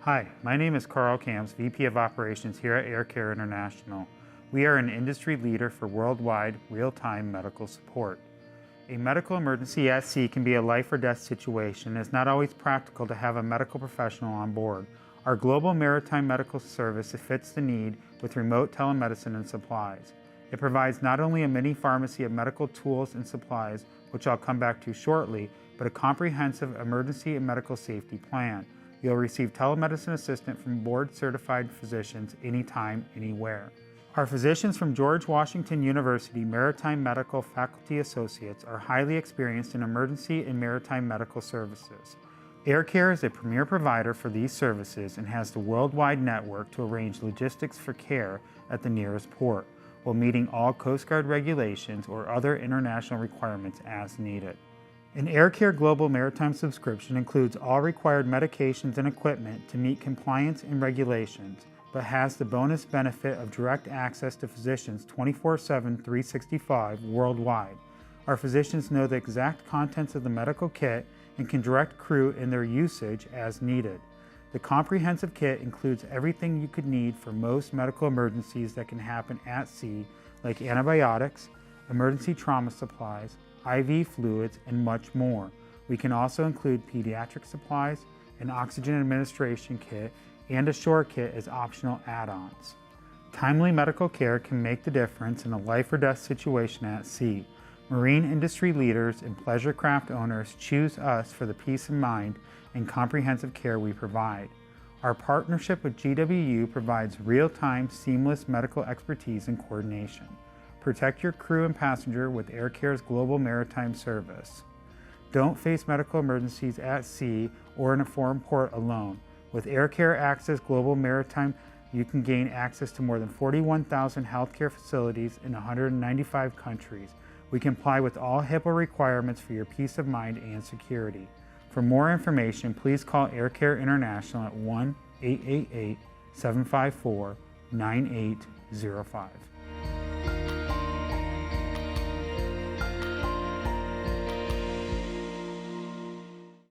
Hi, my name is Carl Camps, VP of Operations here at Aircare International. We are an industry leader for worldwide real-time medical support. A medical emergency at sea can be a life or death situation, and it's not always practical to have a medical professional on board. Our global maritime medical service fits the need with remote telemedicine and supplies. It provides not only a mini pharmacy of medical tools and supplies, which I'll come back to shortly, but a comprehensive emergency and medical safety plan. You'll receive telemedicine assistance from board-certified physicians anytime, anywhere. Our physicians from George Washington University Maritime Medical Faculty Associates are highly experienced in emergency and maritime medical services. Aircare is a premier provider for these services and has the worldwide network to arrange logistics for care at the nearest port, while meeting all Coast Guard regulations or other international requirements as needed. An Aircare Global Maritime subscription includes all required medications and equipment to meet compliance and regulations, but has the bonus benefit of direct access to physicians 24/7, 365 worldwide. Our physicians know the exact contents of the medical kit and can direct crew in their usage as needed. The comprehensive kit includes everything you could need for most medical emergencies that can happen at sea, like antibiotics, emergency trauma supplies, IV fluids, and much more. We can also include pediatric supplies, an oxygen administration kit, and a shore kit as optional add-ons. Timely medical care can make the difference in a life or death situation at sea. Marine industry leaders and pleasure craft owners choose us for the peace of mind and comprehensive care we provide. Our partnership with GWU provides real-time, seamless medical expertise and coordination. Protect your crew and passenger with Aircare's Global Maritime Service. Don't face medical emergencies at sea or in a foreign port alone. With Aircare Access Global Maritime, you can gain access to more than 41,000 healthcare facilities in 195 countries. We comply with all HIPAA requirements for your peace of mind and security. For more information, please call Aircare International at 1-888-754-9805.